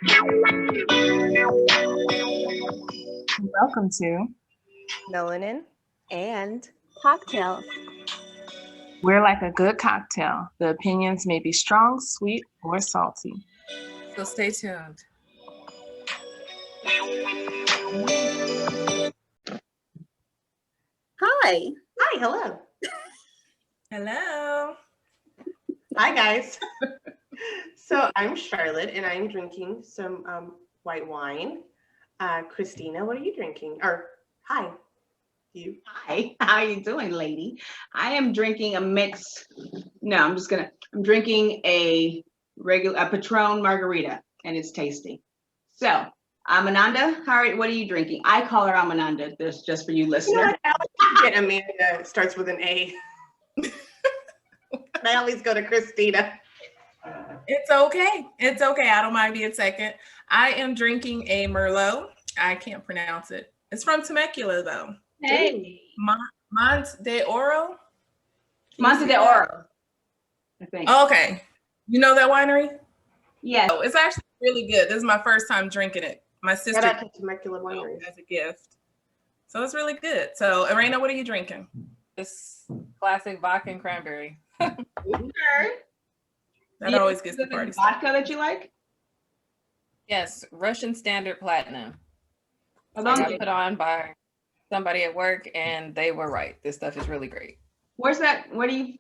Welcome to Melanin and cocktails. We're Like a Good Cocktail. The opinions may be strong, sweet, or salty. So stay tuned. Hi. Hi, hello. Hello. Hi, guys. So I'm Charlotte, and I'm drinking some white wine. Christina, what are you drinking? Or hi, you. Hi, how you doing, lady? I am drinking a mix. No, I'm drinking a Patron margarita, and it's tasty. So, Amananda, what are you drinking? I call her Amananda. This just for you listeners. I always get Amanda starts with an A. I always go to Christina. It's okay. It's okay. I don't mind being second. I am drinking a Merlot. I can't pronounce it. It's from Temecula, though. Hey. Monte de Oro? Monte de Oro, I think. Okay. You know that winery? Yes. Oh, it's actually really good. This is my first time drinking it. My sister Shout out to Temecula Winery as a gift. So it's really good. So, Arena, what are you drinking? This classic vodka and cranberry. Okay. That always gets the party vodka that you like? Yes, Russian Standard Platinum. I Along got put on by somebody at work, and they were right. This stuff is really great. Where's that?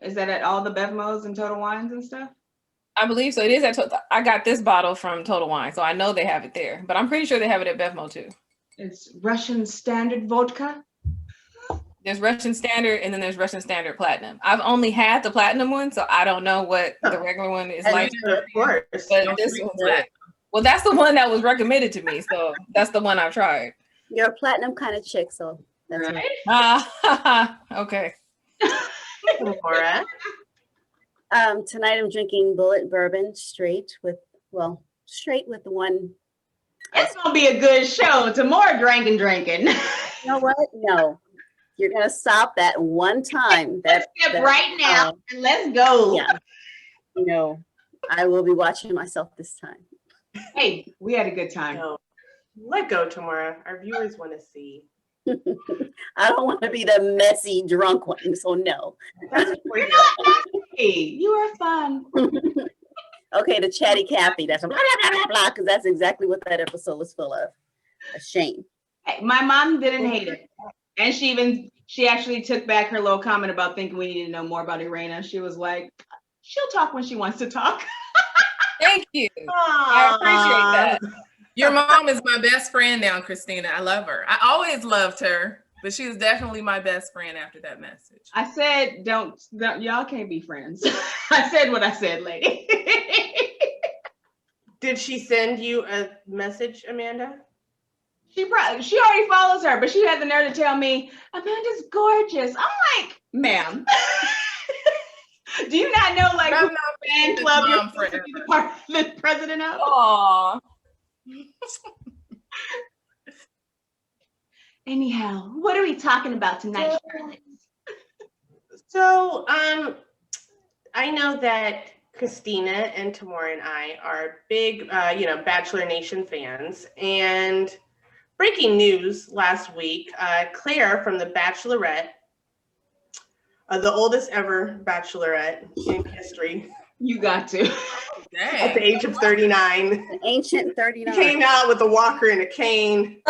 Is that at all the Bevmos and Total Wines and stuff? I believe so. It is at I got this bottle from Total Wine, so I know they have it there. But I'm pretty sure they have it at Bevmo too. It's Russian Standard Vodka. There's Russian Standard, and then there's Russian Standard Platinum. I've only had the Platinum one, so I don't know what the regular one is like. Of course. But this one's good. Well, that's the one that was recommended to me, so that's the one I've tried. You're a platinum kind of chick, so that's right. Okay. Laura. Tonight I'm drinking Bullet Bourbon straight with the one. It's gonna be a good show. To more drinking. You know what? No, you're gonna stop that one time. Let's skip right now and let's go. Yeah. No, I will be watching myself this time. Hey, we had a good time. No. Let go, Tamara. Our viewers want to see. I don't want to be the messy drunk one, so no. Hey, you are fun. Okay, the chatty Cathy. That's blah blah blah blah, because that's exactly what that episode was full of. A shame. Hey, my mom didn't hate it, and she actually took back her little comment about thinking we need to know more about Irena. She was like, she'll talk when she wants to talk. Thank you. I appreciate that. Your mom is my best friend now, Christina. I love her. I always loved her, but she was definitely my best friend after that message. I said, don't y'all can't be friends. I said what I said, lady. Did she send you a message, Amanda? She already follows her, but she had the nerve to tell me, Amanda's gorgeous. I'm like, ma'am. Do you not know who fan club you're supposed to be the president of? Aww. Anyhow, what are we talking about tonight, Charlotte? So, I know that Christina and Tamora and I are big, Bachelor Nation fans. And breaking news last week, Claire from The Bachelorette, the oldest ever Bachelorette in history. You got to. At the age of 39. An ancient 39. Came out with a walker and a cane.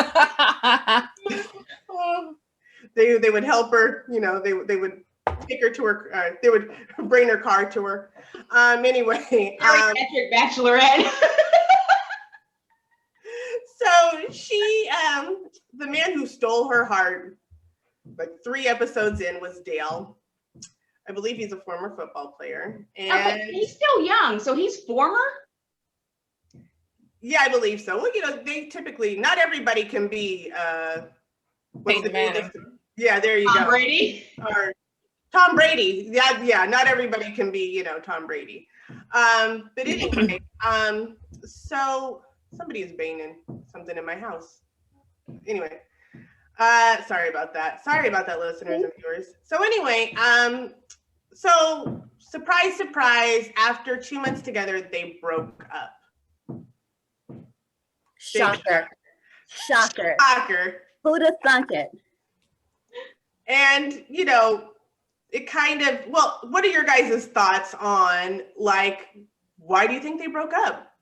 They would help her, they would take her to her, they would bring her car to her. Anyway. Bachelorette. So she, the man who stole her heart, like 3 episodes in, was Dale. I believe he's a former football player. And okay, he's still young, so he's former? Yeah, I believe so. Well, they typically, not everybody can be, yeah, there you go. Tom Brady? Or Tom Brady. Yeah, not everybody can be, Tom Brady. But anyway, so somebody is banging something in my house. Anyway, sorry about that. Sorry about that, listeners and viewers. So anyway, so surprise, surprise, after 2 months together, they broke up. Shocker. Shocker. Shocker. Who'd have thunk it? And, you know, it kind of, well, what are your guys' thoughts on, like, why do you think they broke up?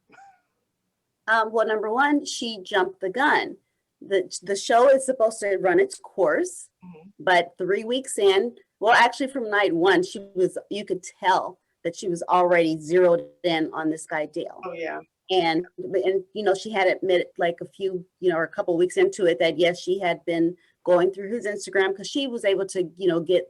Well, number one, she jumped the gun. The show is supposed to run its course, but 3 weeks in, well, actually from night one, you could tell that she was already zeroed in on this guy, Dale. Oh, yeah. And you know, she had admitted like a few, you know, or a couple of weeks into it that yes, she had been going through his Instagram because she was able to, you know, get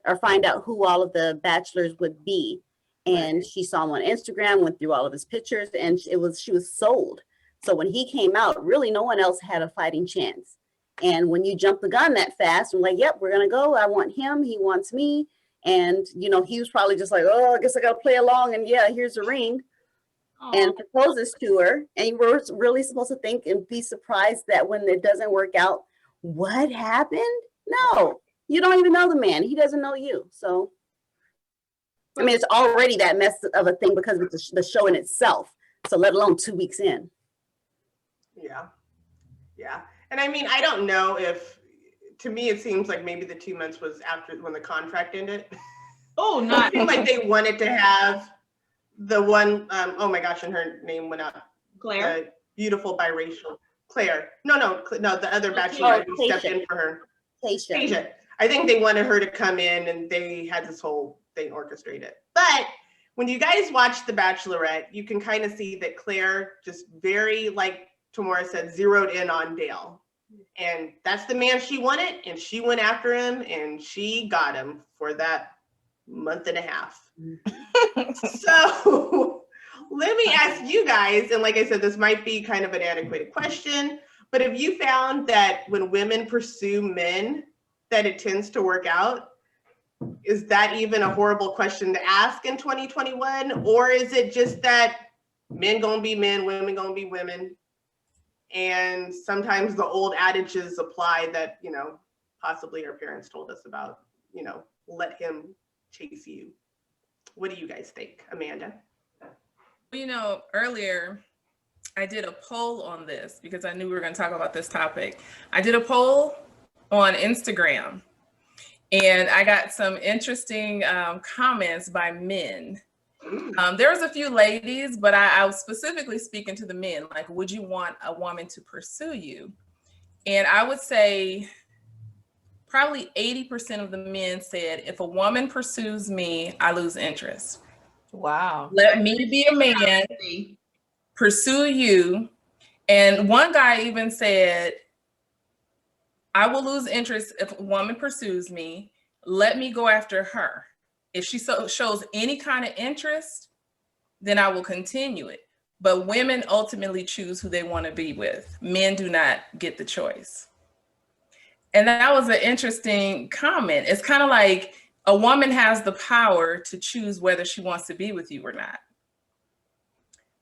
or find out who all of the bachelors would be. And she saw him on Instagram, went through all of his pictures, and she was sold. So when he came out, really no one else had a fighting chance. And when you jump the gun that fast, I'm like, yep, we're gonna go. I want him, he wants me. And you know, he was probably just like, oh, I guess I gotta play along, and yeah, here's a ring. And proposes to her. And you were really supposed to think and be surprised that when it doesn't work out, what happened? No, you don't even know the man. He doesn't know you. So, I mean, it's already that mess of a thing because of the show in itself. So let alone 2 weeks in. Yeah. Yeah. And I mean, I don't know if, to me, it seems like maybe the 2 months was after when the contract ended. Oh, I not feel like they wanted to have the one, oh my gosh, and her name went out. Claire. The beautiful biracial Claire. No, the other bachelor who stepped Tayshia. in for her. Tayshia. Asia. I think they wanted her to come in and they had this whole thing orchestrated. But when you guys watch The Bachelorette, you can kind of see that Claire just very, like Tamora said, zeroed in on Dale. And that's the man she wanted, and she went after him, and she got him for that month and a half. So let me ask you guys, and like I said, this might be kind of an antiquated question, but have you found that when women pursue men, that it tends to work out? Is that even a horrible question to ask in 2021? Or is it just that men gonna be men, women gonna be women? And sometimes the old adages apply that, you know, possibly our parents told us about, you know, let him chase you. What do you guys think, Amanda? You know, earlier I did a poll on this because I knew we were going to talk about this topic. I did a poll on Instagram and I got some interesting comments by men. There was a few ladies, but I was specifically speaking to the men, like, would you want a woman to pursue you? And I would say probably 80% of the men said, if a woman pursues me, I lose interest. Wow. Let me be a man, pursue you. And one guy even said, I will lose interest if a woman pursues me. Let me go after her. If she shows any kind of interest, then I will continue it. But women ultimately choose who they want to be with. Men do not get the choice. And that was an interesting comment. It's kind of like a woman has the power to choose whether she wants to be with you or not.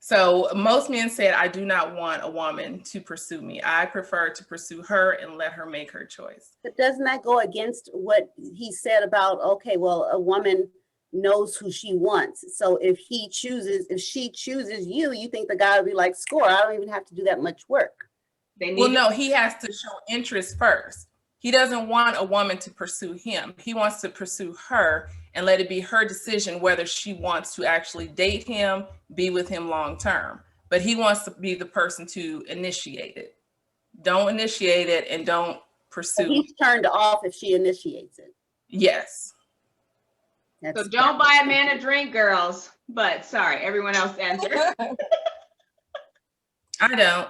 So most men said, I do not want a woman to pursue me. I prefer to pursue her and let her make her choice. But doesn't that go against what he said about, okay, well, a woman knows who she wants. So if she chooses you, you think the guy would be like, score, I don't even have to do that much work. Well, no, he has to show interest first. He doesn't want a woman to pursue him. He wants to pursue her and let it be her decision whether she wants to actually date him, be with him long term. But he wants to be the person to initiate it. Don't initiate it and don't pursue. He's turned off if she initiates it. Yes. So don't buy a man a drink, girls. But sorry, everyone else answered. I don't.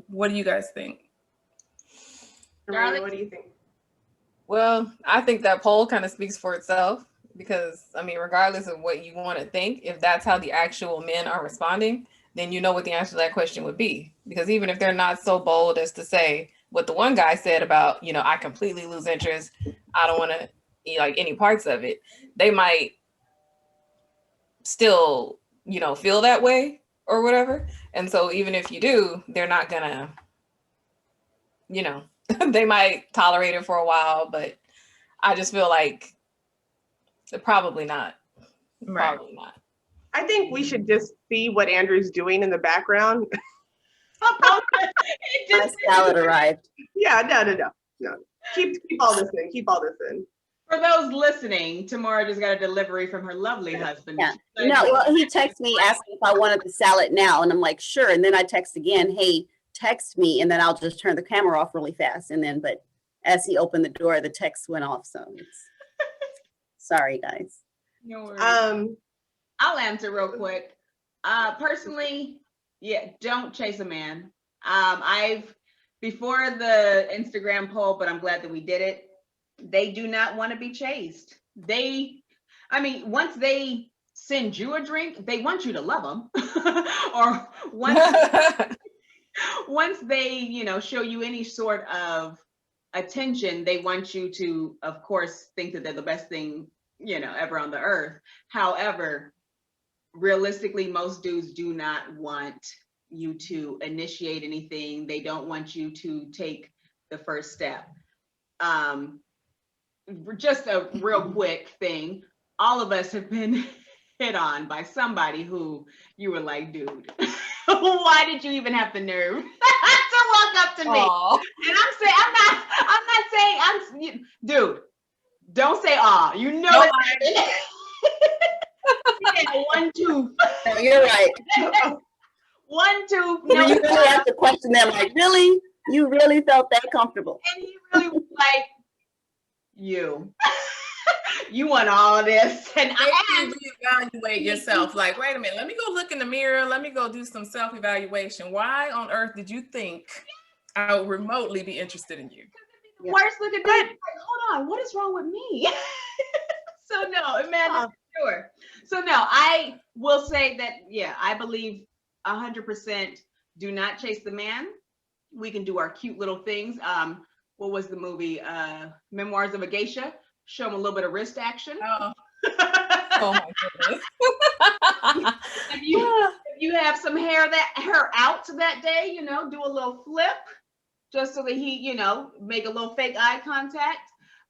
What do you guys think? Darling, what do you think? Well, I think that poll kind of speaks for itself because, I mean, regardless of what you want to think, if that's how the actual men are responding, then you know what the answer to that question would be. Because even if they're not so bold as to say what the one guy said about, you know, I completely lose interest, I don't want to eat like any parts of it, they might still, you know, feel that way or whatever. And so even if you do, they're not gonna, you know, they might tolerate it for a while, but I just feel like probably not. Right. Probably not. I think we should just see what Andrew's doing in the background. It My just- salad arrived. Yeah, no. Keep all this in. Keep all this in. For those listening, Tamara just got a delivery from her lovely husband. Yeah. She's No, like, well, he texted me asking if I wanted the salad now, and I'm like, sure. And then I text again, hey, text me, and then I'll just turn the camera off really fast. And then, but as he opened the door, the text went off. So it's sorry, guys. no worries. Um, I'll answer real quick. Personally, yeah, don't chase a man. I've before the Instagram poll, but I'm glad that we did it. They do not want to be chased. Once they send you a drink, they want you to love them. Or once they, show you any sort of attention, they want you to, of course, think that they're the best thing, ever on the earth. However, realistically, most dudes do not want you to initiate anything. They don't want you to take the first step. Just a real quick thing. All of us have been hit on by somebody who you were like, dude, why did you even have the nerve to walk up to me? Aw. And I'm not saying, dude, don't say aw. You know No, it. Yeah, 1, 2. No, you're right. 1, 2. You really have to question them, like, really? You really felt that comfortable? And he really was like, you want all this. And I Make you reevaluate yourself. Like, wait a minute, let me go look in the mirror. Let me go do some self-evaluation. Why on earth did you think I would remotely be interested in you? Yeah. worst looking dude, like, hold on, what is wrong with me? So no, imagine, sure. So no, I will say that, yeah, I believe 100% do not chase the man. We can do our cute little things. What was the movie? Memoirs of a Geisha. Show them a little bit of wrist action. Oh, Oh my goodness. If you have some hair out that day, do a little flip just so that he, make a little fake eye contact.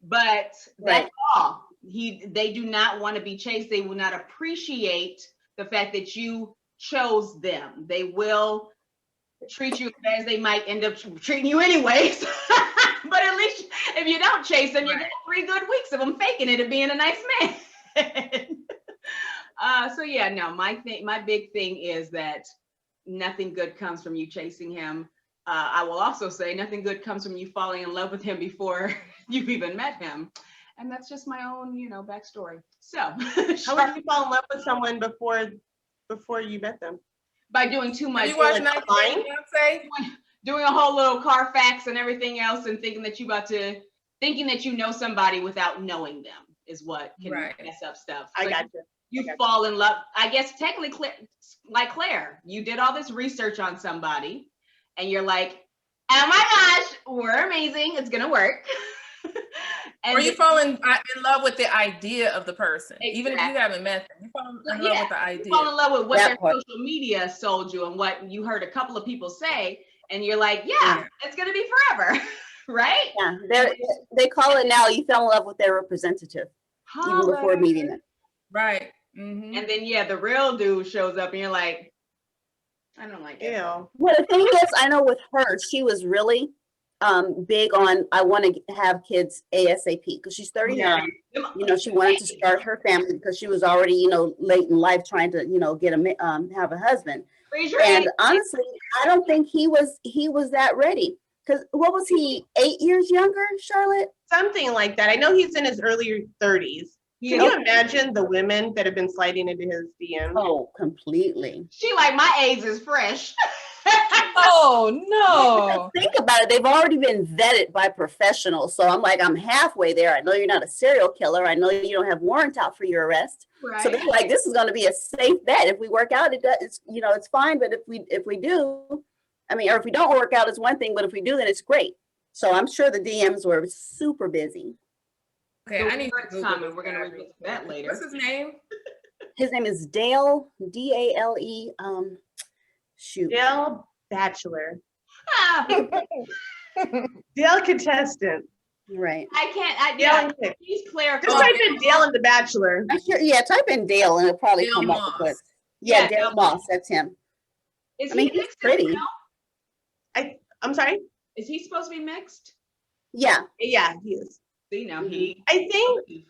But that's Right. all. They do not want to be chased. They will not appreciate the fact that you chose them. They will treat you as they might end up treating you anyways. But at least if you don't chase them, you get 3 good weeks of them faking it and being a nice man. So yeah, no, my big thing is that nothing good comes from you chasing him. I will also say nothing good comes from you falling in love with him before you've even met him. And that's just my own, backstory. So how would you fall in love with someone before you met them? by doing too much, you watch like 90 online? Day Fiancé? doing a whole little Carfax and everything else and thinking that you know somebody without knowing them is what can Right. mess up stuff. I So got you. you Gotcha. fall in love. I guess technically, like Claire, you did all this research on somebody and you're like, oh my gosh, we're amazing. It's going to work. And Or you fall in love with the idea of the person, even if you Exactly. haven't met them. You fall in love Yeah, with the you idea. fall in love with what That their part. social media sold you and what you heard a couple of people say. And you're like, yeah, Yeah. it's going to be forever. Right? Yeah, they call it now, you fell in love with their representative, even before meeting them. Right. Mhm. And then, yeah, the real dude shows up and you're like, I don't like it. Ew. Well, the thing is, I know with her, she was really big on, I want to have kids ASAP because she's 39. She wanted to start her family because she was already, late in life trying to, get have a husband. Raise your And hand. honestly, I don't think he was that ready. Because what was he, 8 years younger, Charlotte? Something like that. I know he's in his early 30s. Can you imagine the women that have been sliding into his DMs? Oh, completely. She like, my AIDS is fresh. Oh no. Think about it. They've already been vetted by professionals. So I'm like, I'm halfway there. I know you're not a serial killer. I know you don't have warrant out for your arrest. Right. So they're like, this is going to be a safe bet. If we work out, it's fine. But if we do, or if we don't work out, it's one thing. But if we do, then it's great. So I'm sure the DMs were super busy. Okay, The I need to word's Google coming. this We're gonna guy revisit real that quick. later. What's his name? His name is Dale, Dale. Shoot. Dale Bachelor. Ah, Dale Contestant. Right. I can't. Dale Yeah, and Chick. please clarify. Just type in Dale and the Bachelor. Yeah, type in Dale and it'll probably Dale come up Moss. with Yeah, Yeah, Dale no. Moss, that's him. Is I mean, he he's mixed as pretty. well? I'm sorry. Is he supposed to be mixed? Yeah, Yeah, he is. See, now Mhm. he. I think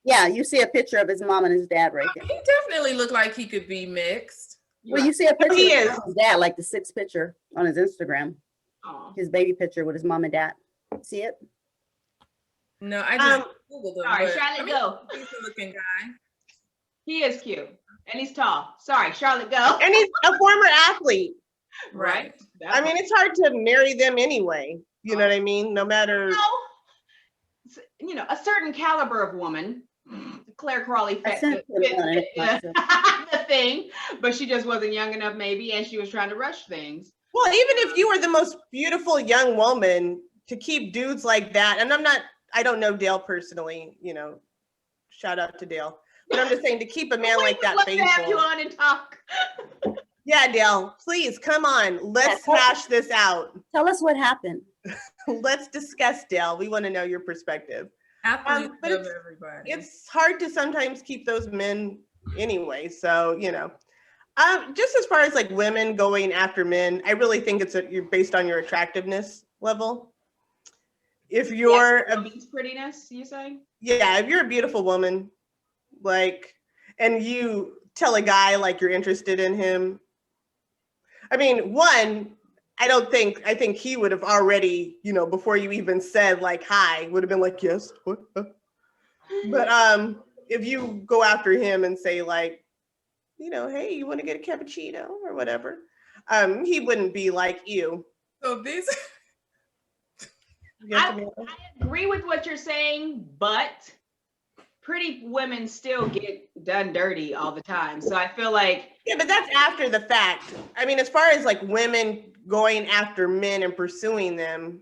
yeah, you see a picture of his mom and his dad right there. He definitely looked like he could be mixed. Well, you see a picture he of is. his dad, like the 6th picture on his Instagram, Oh, his baby picture with his mom and dad. See it? No, I just Um, Googled him. sorry, but, Charlotte, I mean, go. decent looking guy. He is cute and he's tall. Sorry, Charlotte, go. and he's a former athlete. Right. I mean, it's hard to marry them anyway. You know what I mean? No matter. You know, a certain caliber of woman, Claire Crawley I fit sent him one and it was the thing, but she just wasn't young enough maybe, and she was trying to rush things. Well, even if you were the most beautiful young woman, to keep dudes like that, and I don't know Dale personally, you know, shout out to Dale, but I'm just saying to keep a man We like would that love to have you faithful. on and talk. Yeah, Dale, please come on. Let's Yeah. hash this out. Tell us what happened. Let's discuss, Dale. We want to know your perspective. Athletes but love it's- everybody. It's hard to sometimes keep those men anyway. So, you know, just as far as like women going after men, I really think you're based on your attractiveness level. If you're Woman's prettiness, you say? yeah, if you're a beautiful woman, like, and you tell a guy like you're interested in him, I mean, I think he would have already, you know, before you even said like hi, would have been like, yes. What? But if you go after him and say like, you know, hey, you want to get a cappuccino or whatever, he wouldn't be like you. So these Yes, I Amanda? agree with what you're saying, but pretty women still get done dirty all the time. So I feel like Yeah, but that's after the fact. I mean, as far as like women going after men and pursuing them,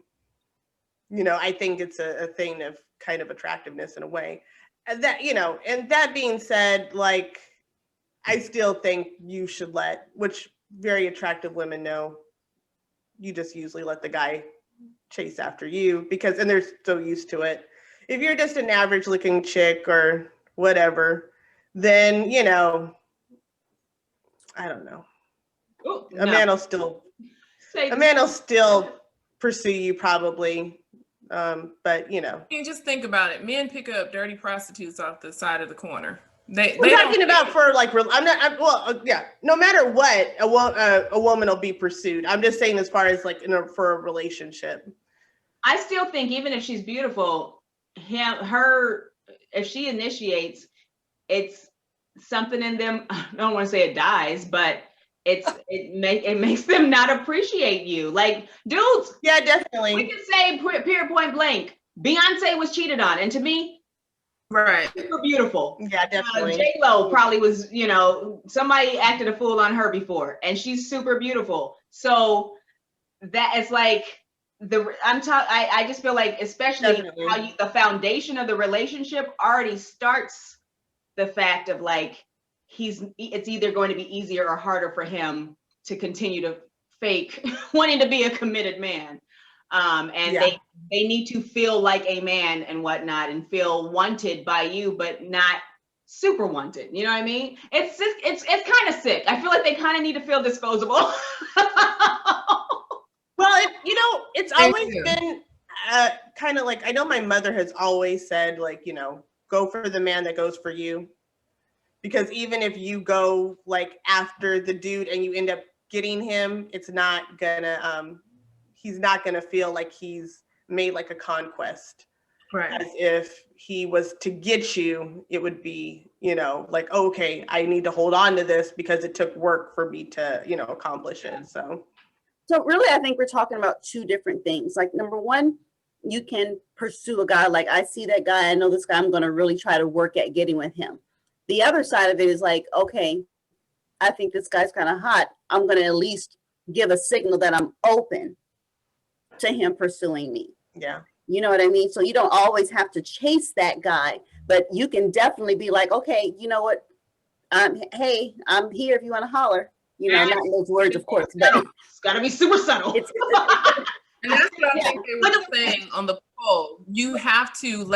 you know, I think it's a thing of kind of attractiveness in a way. And that, you know, and that being said, like, I still think you should which very attractive women know, you just usually let the guy chase after you and they're so used to it. If you're just an average looking chick or whatever, then, you know, I don't know. ooh, A no. man will still Say pursue you probably. But you know. you just think about it. Men pick up dirty prostitutes off the side of the corner. We're We're talking about for like yeah, no matter what, a woman will be pursued. I'm just saying as far as like for a relationship. I still think even if she's beautiful, if she initiates, it's something in them. I don't want to say it dies, but it makes them not appreciate you. Like dudes, Yeah, we definitely. can say period point blank. Beyonce was cheated on, and to me, right. super beautiful. Yeah, definitely. J-Lo probably was, you know, somebody acted a fool on her before, and she's super beautiful. So that is like I just feel like, especially Definitely. how the foundation of the relationship already starts the fact of like it's either going to be easier or harder for him to continue to fake wanting to be a committed man. And Yeah. they need to feel like a man and whatnot and feel wanted by you, but not super wanted. You know what I mean? It's kind of sick. I feel like they kind of need to feel disposable. Well, you know, it's Thank always you. been kind of like, I know my mother has always said, like, you know, go for the man that goes for you. Because even if you go like after the dude and you end up getting him, it's not gonna, he's not gonna feel like he's made like a conquest. Right. As if he was to get you, it would be, you know, like, okay, I need to hold on to this because it took work for me to, you know, accomplish it. So really, I think we're talking about two different things. Like number one, you can pursue a guy like, I see that guy, I know this guy, I'm going to really try to work at getting with him. The other side of it is like, okay, I think this guy's kind of hot. I'm going to at least give a signal that I'm open to him pursuing me. Yeah. You know what I mean? So you don't always have to chase that guy, but you can definitely be like, okay, you know what? Hey, I'm here if you want to holler. You know, not in those words, of course, but It's got to be super subtle. it's And that's what I Yeah. think they were saying on the poll. You have to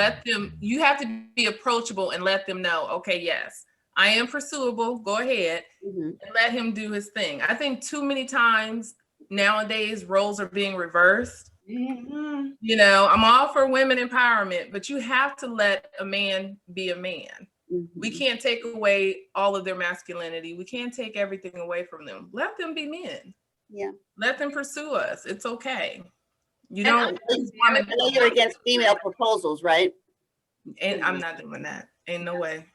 be approachable and let them know, okay, yes, I am pursuable. Go ahead Mhm. and let him do his thing. I think too many times nowadays roles are being reversed. Mhm. You know, I'm all for women empowerment, but you have to let a man be a man. We Mhm. can't take away all of their masculinity. We can't take everything away from them. Let them be men. Yeah. Let them pursue us. It's okay. You And don't want I know you're against female proposals, right? and I'm not doing that. Ain't no way.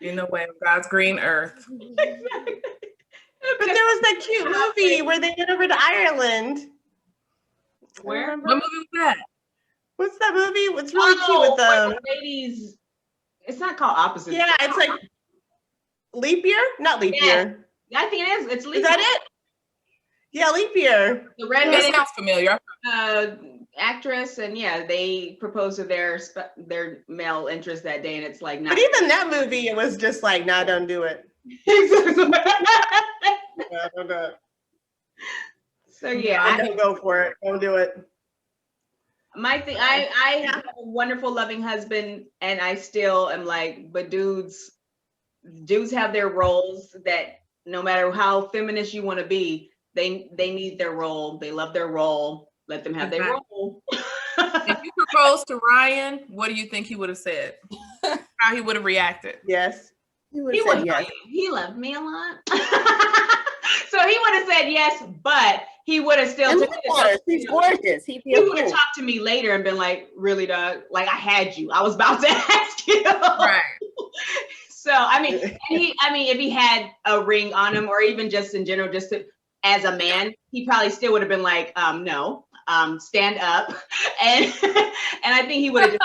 Ain't no way. God's green earth. But there was that cute movie where they went over to Ireland. Where? Remember? What movie was that? What's that movie? It's really cute with where them. the ladies. It's not called opposites. Yeah, it's like leap year? Not leap Yes. year. I think it is. It's Is that it? Yeah, leap year. The That redheaded sounds familiar. actress, and yeah, they proposed to their male interest that day, and it's like not. But even that movie, it was just like, nah, don't do it. Yeah, don't do it. So yeah, I don't go for it. Don't do it. my thing, I have a wonderful, loving husband, and I still am like, but dudes have their roles that no matter how feminist you want to be, they need their role. They love their role. Let them have their Exactly. role. If you proposed to Ryan, what do you think he would have said? How he would have reacted? Yes. You would He have said would. yes. He loved me a lot. So he would have said yes, but he would have still. And look at her. She's gorgeous. He'd be He a would have fool. talked to me later and been like, "Really, dog? Like I had you. I was about to ask you." Right. So I mean, if he had a ring on him, or even just in general, just as a man, he probably still would have been like, "No, stand up," and I think he would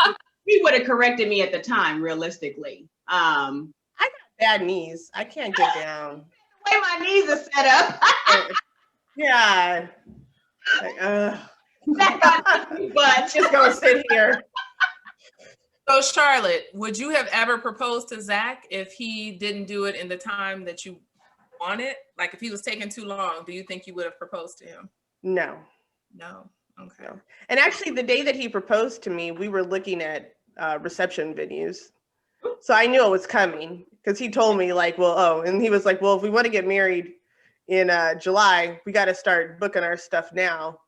have corrected me at the time, realistically. Bad knees. I can't get down. The way my knees are set up, Yeah. Like, but just gonna sit here. So Charlotte, would you have ever proposed to Zach if he didn't do it in the time that you wanted? Like if he was taking too long, do you think you would have proposed to him? No. No. Okay. No. And actually, the day that he proposed to me, we were looking at reception venues. So I knew it was coming because he told me like, and he was like, well, if we want to get married in July, we got to start booking our stuff now.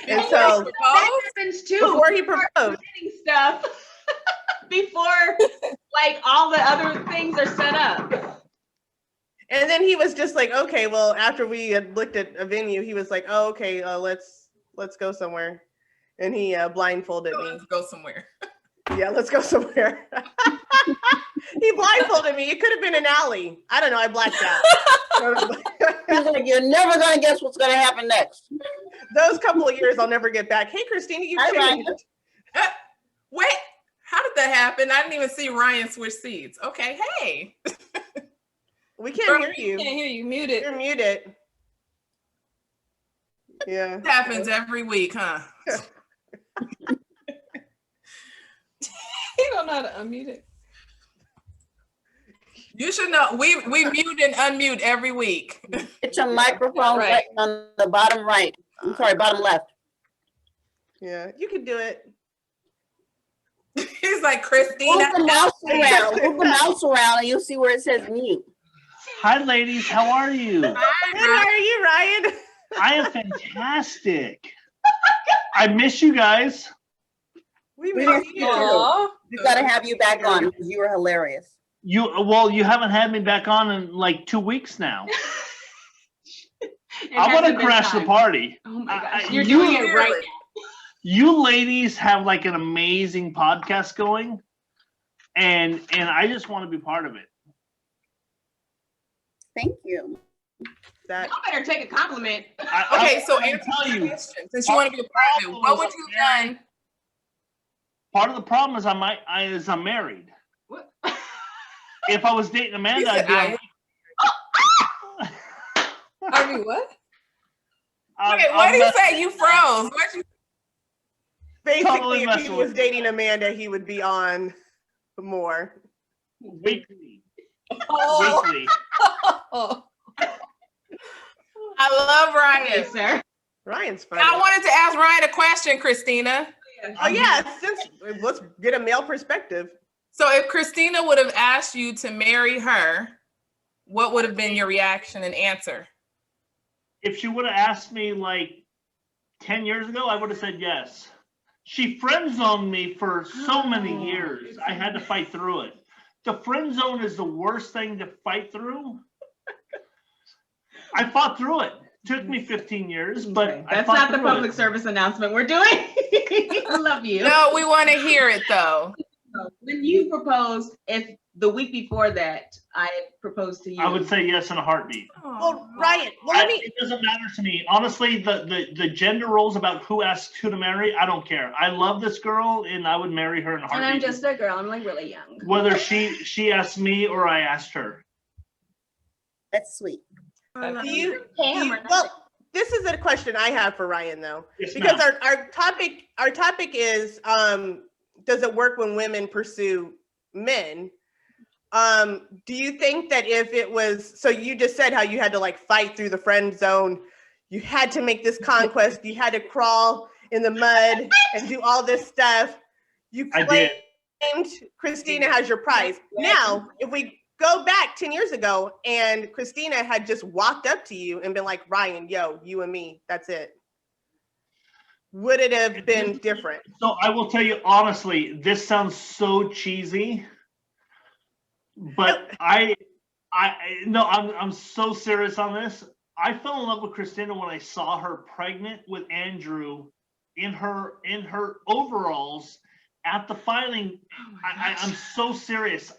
And so that happens too. before he proposed, Getting stuff before like all the other things are set up. and then he was just like, okay, well, after we had looked at a venue, he was like, oh, okay, let's go somewhere. And he blindfolded me. Let's go somewhere. Yeah, let's go somewhere. He blindfolded me. It could have been an alley. I don't know. I blacked out. He's like, you're never going to guess what's going to happen next. Those couple of years I'll never get back. Hey, Christina, you Hi, changed. Ryan. Wait, how did that happen? I didn't even see Ryan switch seats. Okay, hey. We can't hear Can't you. hear you. Muted. You're muted. Yeah. It happens every week, huh? He don't know how to unmute it. You should know. We mute and unmute every week. It's your microphone Right. right on the bottom right. I'm sorry, bottom left. Yeah. You can do it. He's like, Christina. Move the mouse around. Move the mouse around and you'll see where it says mute. Hi, ladies. How are you? Good. How are you, Ryan? I am fantastic. I miss you guys. We We miss miss you. Aw. We got to have you back on because you were hilarious. You haven't had me back on in like 2 weeks now. I want to crash the party. Oh my gosh, I- you're you- doing it right now. You ladies have like an amazing podcast going, and I just want to be part of it. Thank you. That Y'all better take a compliment. Okay, so I answer tell the you, question. Since you want to be a part of it, what would you have done? part of the problem is I'm married. What? If I was dating He Amanda, said, I'd be like, I mean, what? Wait, what did you say? You froze. What you? basically, Totally if he messing was with dating Amanda, he would be on more. weekly. Oh. Weekly. Oh. I love Okay, Ryan. sir. Ryan's funny. I wanted to ask Ryan a question, Christina. Oh yeah, since let's get a male perspective. So if Christina would have asked you to marry her, what would have been your reaction and answer? If she would have asked me like 10 years ago, I would have said yes. She friend zoned me for so many years. I had to fight through it. The friend zone is the worst thing to fight through. I fought through it. Took me 15 years, but Okay, I that's fought not the through public it. service announcement we're doing. I love you. No, we want to hear it though. When you proposed, if the week before that I had proposed to you, I would say yes in a heartbeat. Well, Ryan, well, let me, It doesn't matter to me. Honestly, the gender roles about who asks who to marry, I don't care. I love this girl and I would marry her in a And heartbeat. I'm just a girl. I'm like really young. Whether she asked me or I asked her. That's sweet. do you, Cam or nothing. well, this is a question I have for Ryan though, Yes, because ma'am. our topic is, does it work when women pursue men? Do you think that if it was, so you just said how you had to like fight through the friend zone, you had to make this conquest, you had to crawl in the mud and do all this stuff. You I did. claimed Christina has your prize. Now, if we go back 10 years ago and Christina had just walked up to you and been like, Ryan, yo, you and me, that's it. Would it have been different? So I will tell you honestly, this sounds so cheesy, but I'm so serious on this. I fell in love with Christina when I saw her pregnant with Andrew in her overalls at the filing. I'm so serious.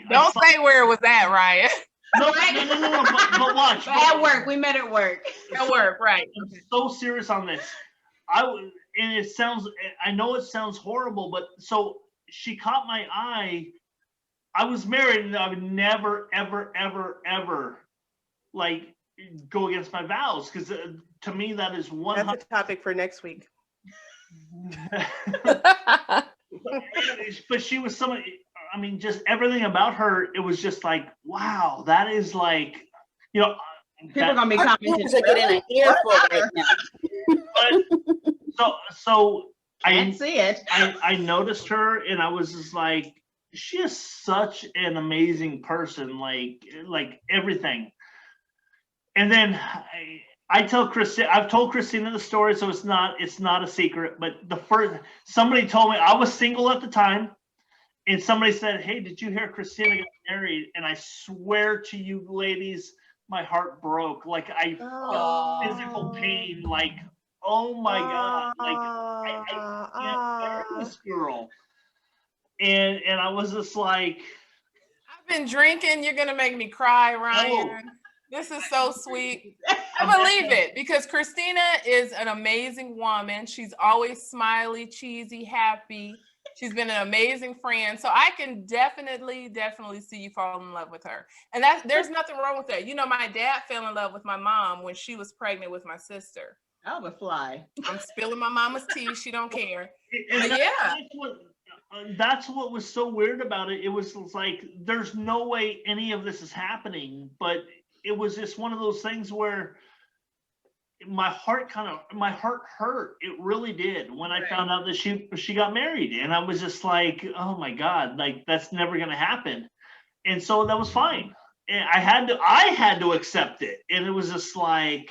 Don't say where it was at, Ryan. No, but watch. at work, we met at work. At work, right? I'm so serious on this. And it sounds, I know it sounds horrible, but so she caught my eye. I was married and I would never, ever, ever, ever like go against my vows. Cause to me, that is 100. That's a topic for next week. But she was somebody, I mean, just everything about her, it was just like, wow, that is like, you know, People are gonna be Our commenting. viewers are getting an earful right now. so Can't see it. I noticed her and I was just like, she is such an amazing person, like everything. And then I tell Christina, I've told Christina the story, so it's not a secret. But somebody told me, I was single at the time, and somebody said, "Hey, did you hear Christina got married?" And I swear to you, ladies, my heart broke. Like I felt physical pain. Like, oh my God, like I can't marry this girl. And I was just like, I've been drinking. You're gonna make me cry, Ryan. This is so sweet. I believe it because Christina is an amazing woman. She's always smiley, cheesy, happy. She's been an amazing friend. So I can definitely see you fall in love with her. And there's nothing wrong with that. You know, my dad fell in love with my mom when she was pregnant with my sister. I would fly. I'm spilling my mama's tea. She don't care. and But yeah. that's what was so weird about it. It was like, there's no way any of this is happening, but it was just one of those things where my heart hurt. It really did when I found out that she got married, and I was just like, oh my God, like that's never gonna happen. And so that was fine. And I had to accept it, and it was just like,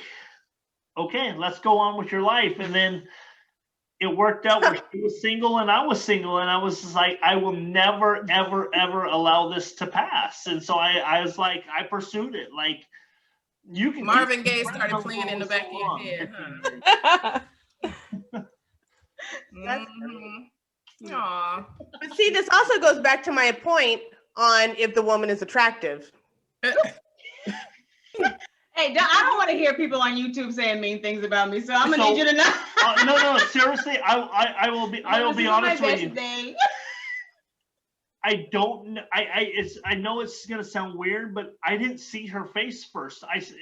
okay, let's go on with your life. And then it worked out where she was single and I was single, and I was just like, I will never, ever, ever allow this to pass. And so I was like, I pursued it. Like, you can. Marvin Gaye started playing in the back of your head, huh? Aw. But see, this also goes back to my point on if the woman is attractive. Hey, I don't want to hear people on YouTube saying mean things about me, so I'm gonna need you to know. No, seriously, I will be honest with you. Day. I don't know. I know it's gonna sound weird, but I didn't see her face first. I saw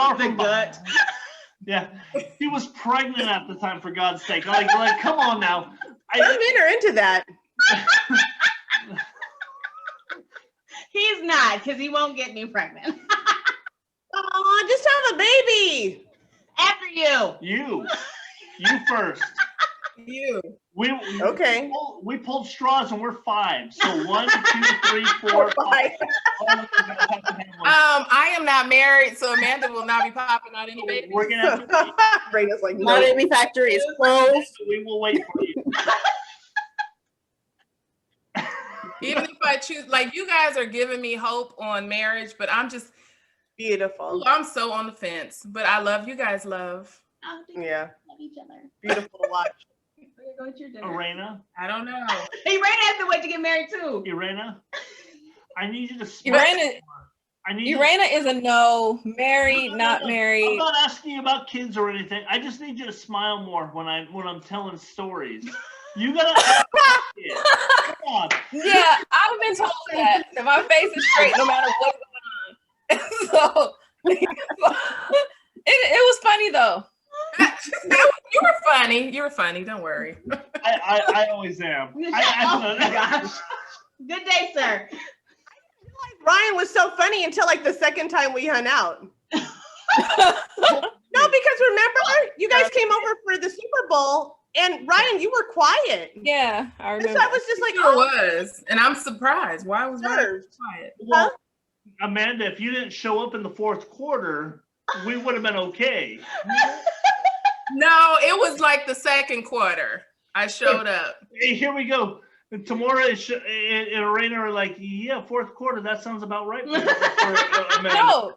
her the from gut. Yeah, she was pregnant at the time. For God's sake, like come on now. Some men are into that. He's not, because he won't get me pregnant. Oh, just have a baby. After you. You first. You. Okay. We pulled straws and we're 5. So 1, 2, 3, 4, 5. All of you guys have to have one. I am not married, so Amanda will not be popping out any babies. We're gonna have to. Raina's like, My no. baby factory is closed. We will wait for you. Even if I choose, like you guys are giving me hope on marriage, but I'm just, Beautiful. I'm so on the fence. But I love you guys. Love. Yeah. Love each other. Beautiful to watch. Go to your dinner. Irena, I don't know. Hey, Raina has to wait to get married too. Irena, I need you to smile. I need you. Irena is a no. Married, not I'm married. not asking you about kids or anything. I just need you to smile more when I'm telling stories. You gotta act like a kid. Come on. Yeah, I've been told that my face is straight no matter what's going on. So it was funny though. You were funny. You were funny. Don't worry. I always am. Oh my gosh. Good day, sir. Ryan was so funny until like the second time we hung out. No, because remember, you guys came over for the Super Bowl and Ryan, you were quiet. Yeah, I And so remember. I was just like, Sure was, and I'm surprised. Why was Ryan nerves. quiet? Well, Amanda, if you didn't show up in the 4th quarter, we would have been okay. No, it was like the second quarter. I showed up. Hey, here we go. And Tamora and Irena are like, yeah, 4th quarter. That sounds about right. For Amanda. No,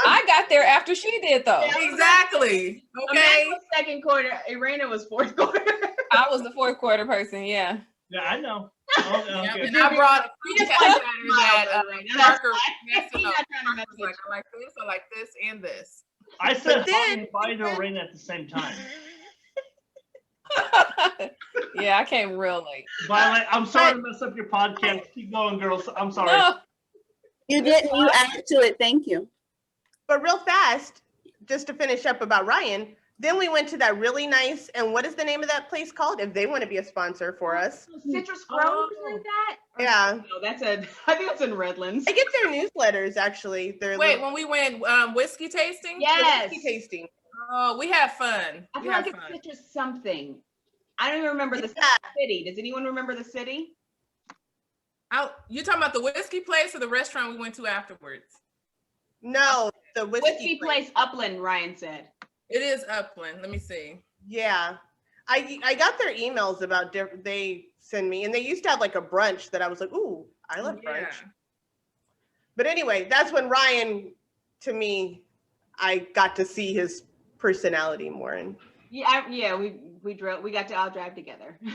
I got there after she did though. Exactly. Okay. Amanda was second quarter. Irena was 4th quarter. I was the 4th quarter person. Yeah. Yeah, I know. Oh, Yeah, okay. but I brought a free calculator that Parker He's not trying to mess was like, I like this, I like this, and this. I said But then- hi and bye to Irena at the same time. Yeah, I came real late. Violet, I'm sorry to mess up your podcast. Keep going, girls. I'm sorry. No, You didn't, you added to it. Thank you. But real fast, just to finish up about Ryan, then we went to that really nice, and what is the name of that place called? If they want to be a sponsor for us. Citrus Grove or something like that? Yeah. No, I think that's in Redlands. I get their newsletters actually. They're Wait, when we went whiskey tasting? Yes. whiskey tasting. Oh, we had fun. I We feel had like fun. it's Citrus something. I don't even remember the Yeah. city. Does anyone remember the city? You talking about the whiskey place or the restaurant we went to afterwards? No, the whiskey, Whiskey place Upland, Ryan said. It is Upland. Let me see. Yeah. I got their emails about they send me, and they used to have like a brunch that I was like, ooh, I love brunch. Yeah. But anyway, that's when Ryan, to me, I got to see his personality more. And Yeah, we got to all drive together.